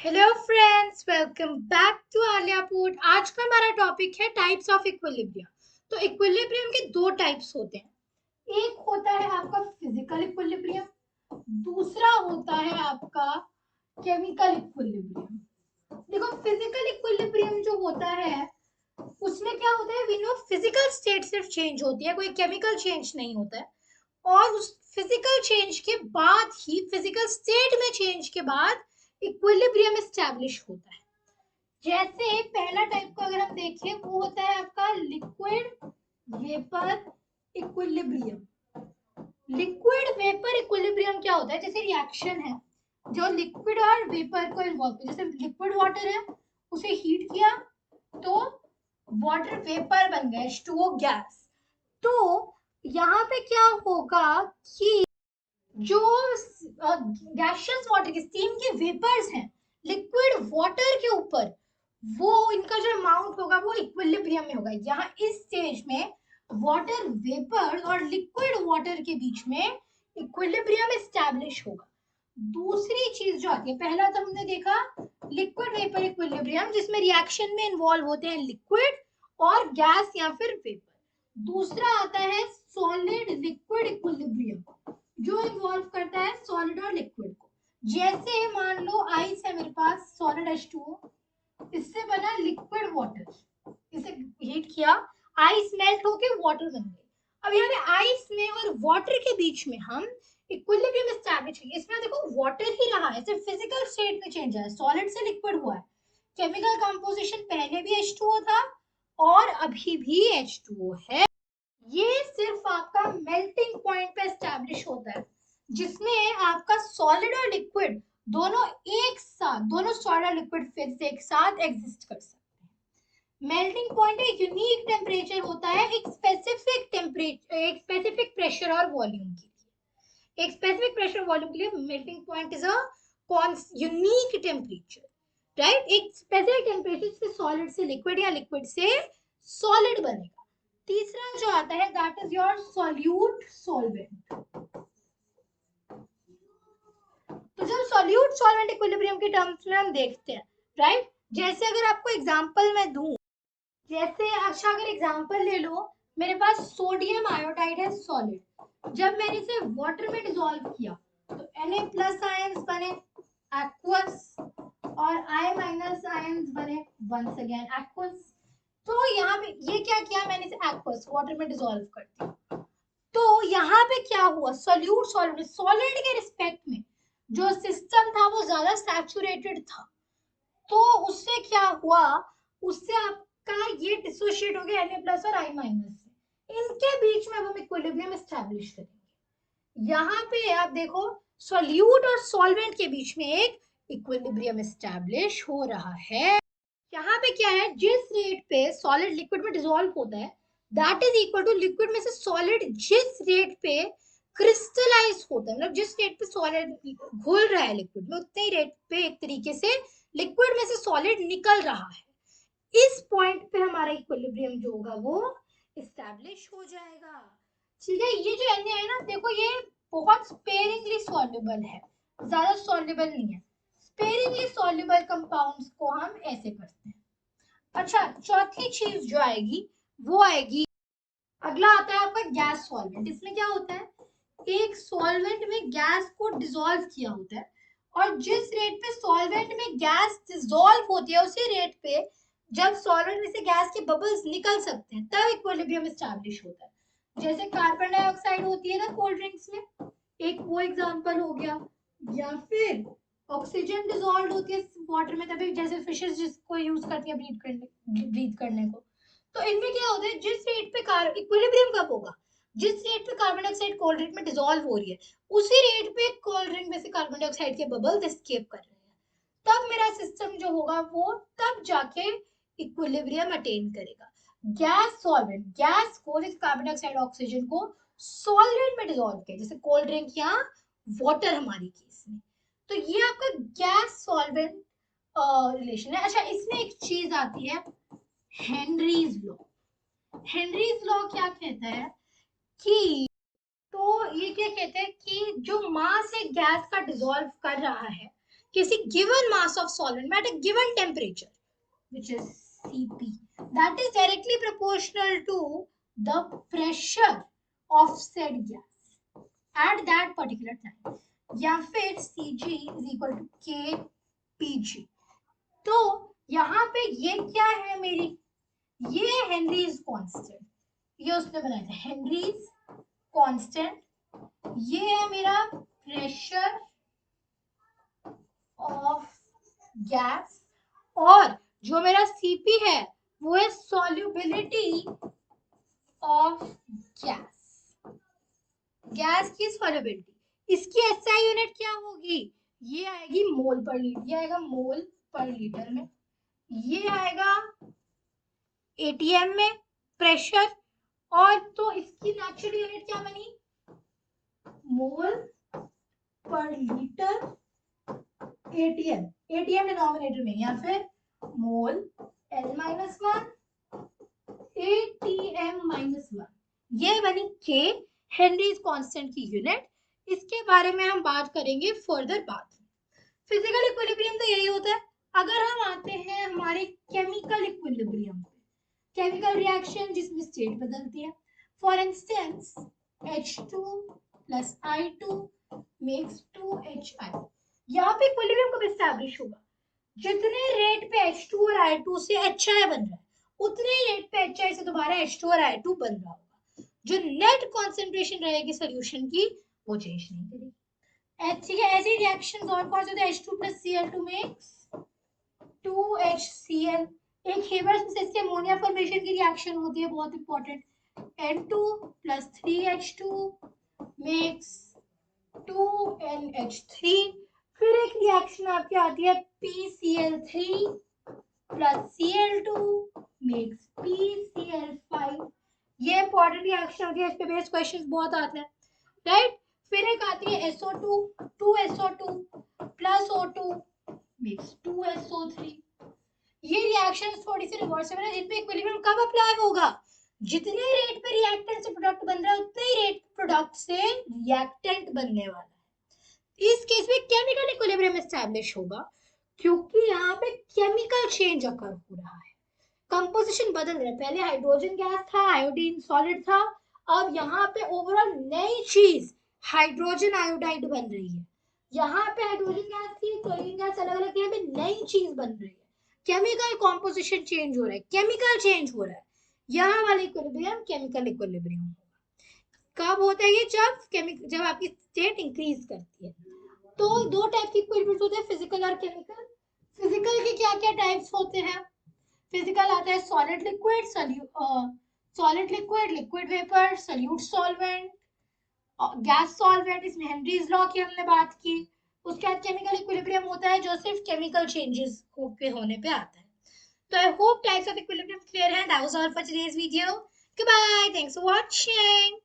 Hello friends, welcome back to Alia food. आज का हमारा टॉपिक है टाइप्स ऑफ इक्विलिब्रियम। तो इक्विलिब्रियम के दो टाइप्स होते हैं। एक होता है आपका फिजिकल इक्विलिब्रियम, दूसरा होता है आपका केमिकल इक्विलिब्रियम। देखो, फिजिकल इक्विलिब्रियम जो होता है उसमें क्या होता है, वी नो फिजिकल स्टेट सिर्फ चेंज होती है, कोई केमिकल चेंज नहीं होता है। और उस फिजिकल चेंज के बाद ही, फिजिकल स्टेट में चेंज के बाद इक्विलिब्रियम एस्टैब्लिश होता है। जैसे पहला टाइप को अगर हम देखें, वो होता है आपका liquid vapour equilibrium. Liquid vapour equilibrium क्या होता है, जैसे रिएक्शन है जो लिक्विड और वेपर को इन्वॉल्व है। जैसे लिक्विड वाटर है, उसे हीट किया तो वाटर वेपर बन गया, H2O गैस। तो यहाँ पे क्या होगा कि जो गैसियस वाटर के स्टीम के वेपर्स हैं लिक्विड वाटर के ऊपर, वो इनका जो अमाउंट होगा वो इक्विलिब्रियम में होगा। यहाँ इस स्टेज में वाटर वेपर और लिक्विड वाटर के बीच में इक्विलिब्रियम एस्टैब्लिश होगा। दूसरी चीज जो आती है, पहला तो हमने देखा लिक्विड वेपर इक्विलिब्रियम, जिसमें रिएक्शन में इन्वॉल्व होते हैं लिक्विड और गैस या फिर वेपर। दूसरा आता है सॉलिड लिक्विड इक्विलिब्रियम, जो इन्वॉल्व करता है सॉलिड और लिक्विड को। जैसे मान लो आइस है मेरे पास, सॉलिड H2O, इससे बना लिक्विड वाटर, इसे हीट किया, आइस मेल्ट होके वाटर बन गई। अब यहाँ पे आइस में और वाटर के बीच में हम इक्विलिब्रियम एस्टैब्लिश करेंगे। इसमें देखो वाटर ही रहा है, सिर्फ फिजिकल स्टेट में चेंज है, सॉलिड से लिक्विड हुआ है। केमिकल कंपोजिशन पहले भी H2O था और अभी भी H2O है। ये सिर्फ आपका मेल्टिंग पॉइंट पे एस्टैब्लिश होता है, जिसमें आपका सॉलिड और लिक्विड दोनों एक साथ, दोनों सॉलिड और लिक्विड फेज एक साथ एग्जिस्ट कर सकते हैं। मेल्टिंग पॉइंट एक यूनिक टेम्परेचर होता है, एक स्पेसिफिक टेम्परेचर, एक स्पेसिफिक प्रेशर और वॉल्यूम के लिए। एक स्पेसिफिक प्रेशर वॉल्यूम के लिए melting point is a unique temperature, right. एक स्पेसिफिक टेम्परेचर से सॉलिड से लिक्विड या लिक्विड से सॉलिड बनेगा। तीसरा जो आता है that is your solute solvent. तो जब सॉल्यूट सॉल्वेंट इक्विलिब्रियम के टर्म्स में हम देखते हैं, राइट। जैसे अगर आपको एग्जांपल मैं दूं, जैसे अच्छा अगर एग्जांपल ले लो, मेरे पास सोडियम आयोडाइड है सॉलिड, जब मैंने इसे वाटर में डिसॉल्व किया तो Na+ आयंस बने एक्वस और I- आयंस बने वंस अगेन एक्वस। तो यहाँ पे ये क्या किया, मैंने इसे एक्वस वाटर में डिसॉल्व कर दिया। तो यहाँ पे क्या हुआ, सॉल्यूट सॉलिड, सॉलिड के रिस्पेक्ट में जो सिस्टम था वो ज्यादा सैचुरेटेड था। तो उससे क्या हुआ, उससे आपका ये डिसोशिएट हो गया Na+ और I- से। इनके बीच में अब हम इक्विलिब्रियम एस्टैब्लिश करेंगे। यहाँ पे आप देखो, सॉल्यूट और सॉल्वेंट के बीच में एक इक्विलिब्रियम एस्टैब्लिश हो रहा है। यहाँ पे क्या है, जिस रेट पे सॉलिड लिक्विड में डिसॉल्व होता है that is equal to liquid में से सॉलिड जिस रेट पे क्रिस्टलाइज होता है, मतलब जिस रेट पे सॉलिड घुल रहा है लिक्विड में, उतने ही रेट पे एक तरीके से लिक्विड में से सॉलिड निकल रहा है। इस पॉइंट पे हमारा इक्विलिब्रियम जो होगा वो इस्टेब्लिश हो जाएगा। ठीक है, ये जो Na है ना, देखो ये बहुत स्पेरिंगली सॉल्युबल है, ज्यादा सॉल्युबल नहीं है। स्पेरिंगली सॉल्युबल कंपाउंड्स को हम ऐसे करते हैं। अच्छा, चौथी चीज जो आएगी वो आएगी, अगला आता है आपका गैस सॉल्वेंट। इसमें क्या होता है, एक सॉल्वेंट में गैस को डिसॉल्व किया होता है, और जिस रेट पे सॉल्वेंट में गैस डिसॉल्व होती है उसी रेट पे जब सॉल्वेंट में से गैस के बबल्स निकल सकते हैं तब इक्विलिब्रियम एस्टैब्लिश होता है। जैसे कार्बन डाइऑक्साइड होती है ना कोल्ड ड्रिंक्स में, एक वो एग्जांपल हो गया। या फिर ऑक्सीजन डिसॉल्व होती है वाटर में, तभी जैसे फिशेस जिसको यूज करती है ब्रीथ करने को। तो इनमें क्या होता है, जिस रेट पे इक्विलिब्रियम कब होगा, जिस रेट पे कार्बन डाइऑक्साइड कोल्ड ड्रिंक में डिसॉल्व हो रही है उसी रेट पे कोल्ड ड्रिंक में से कार्बन डाइऑक्साइड के बबल्स एस्केप कर रहे हैं, तब मेरा सिस्टम जो होगा वो तब जाके इक्विलिब्रियम अटेन करेगा। गैस सॉल्वेंट, गैस को जैसे कार्बन डाइऑक्साइड ऑक्सीजन को सॉल्वेंट में डिसॉल्व किया, जैसे कोल्ड ड्रिंक या वाटर हमारी केस में। तो ये आपका गैस सॉल्वेंट रिलेशन है। अच्छा, इसमें एक चीज आती है हेनरीज लॉ। हेनरीज लॉ क्या कहता है कि, तो ये क्या कहते हैं कि जो मास एक गैस का डिसॉल्व कर रहा है, किसी given mass of solvent at a given temperature, which is Cp, that is directly proportional to the pressure of said gas at that particular time, या फिर Cg is equal to Kpg। तो यहाँ पे ये क्या है मेरी, ये हेनरीज कांस्टेंट, ये उसने बनाया था हेनरीज कांस्टेंट, ये है मेरा प्रेशर ऑफ गैस, और जो मेरा Cp है वो है सॉल्युबिलिटी ऑफ गैस, गैस की सॉल्युबिलिटी। इसकी एसआई यूनिट क्या होगी, ये आएगी मोल पर लीटर, ये आएगा मोल पर लीटर में, ये आएगा एटीएम में प्रेशर, और तो इसकी नेचुरल यूनिट क्या बनी, मोल पर लीटर एटीएम, एटीएम डिनोमिनेटर में, या फिर मोल L-1 ATM-1, ये बनी के हेनरीज कांस्टेंट की यूनिट। इसके बारे में हम बात करेंगे फर्दर बाद में। फिजिकल इक्विलिब्रियम तो यही होता है। अगर हम आते हैं हमारे केमिकल इक्विलिब्रियम पे, केमिकल रिएक्शन जिसमें स्टेट बदलती है, for instance H2 plus I2 makes 2HI, यहाँ पे इक्विलिब्रियम कब एस्टैब्लिश होगा, जितने रेट पे H2 और I2 से HI बन रहा है उतने रेट पे HI से दोबारा H2 और I2 बन रहा होगा। जो नेट कॉन्सेंट्रेशन रहेगी सोल्यूशन की वो चेंज नहीं करेगी। ठीक है, ऐसी रिएक्शंस और कौन से होते हैं, H2 plus Cl2 makes 2HCl। एक हेबर्स से इसके अमोनिया फॉर्मेशन की रिएक्शन होती है बहुत important, N2 plus 3H2 makes 2NH3। फिर एक रिएक्शन आपकी आती है PCl3 plus Cl2 makes PCl5। ये इंपॉर्टेंट रिएक्शन होती है, इस पे बेस्ड क्वेश्चंस बहुत आते हैं, राइट। फिर एक आती है SO2, 2SO2 plus O2 makes 2SO3। ये रिएक्शंस थोड़ी सी रिवर्सिबल है, जिन पे इक्विलिब्रियम कब अप्लाई होगा, जितने रेट पे रिएक्टेंट से प्रोडक्ट बन रहा है उतने ही रेट प्रोडक्ट से रिएक्टेंट बनने वाला है। इस केस में केमिकल इक्विलिब्रियम एस्टैब्लिश होगा, क्योंकि यहाँ पे केमिकल चेंज अकर हो रहा है, कंपोजिशन बदल रहा है। पहले हाइड्रोजन गैस था, आयोडीन सॉलिड था, अब यहाँ पे ओवरऑल नई चीज हाइड्रोजन आयोडाइड बन रही है। यहाँ पे हाइड्रोजन गैस थी, क्लोरीन गैस अलग अलग थी, यहाँ पे नई चीज बन रही है, केमिकल कॉम्पोजिशन चेंज हो रहा है, केमिकल चेंज हो रहा है। यहाँ वाला इक्विलिब्रियम केमिकल इक्विलिब्रियम होगा। कब होता है ये, जब आपकी स्टेट इंक्रीज करती है। तो दो टाइप के इक्विलिब्रियम होते हैं, फिजिकल और केमिकल। फिजिकल के क्या क्या टाइप्स होते हैं, फिजिकल आता है solid liquid, solid liquid, liquid vapour, solute solvent, gas solvent, इसमें हेनरीज लॉ की हमने बात की। उसके बाद केमिकल इक्विलिब्रियम होता है जो सिर्फ केमिकल चेंजेस के होने पे आता है। So I hope types of equilibrium clear, and that was all for today's video. Goodbye. Thanks for watching.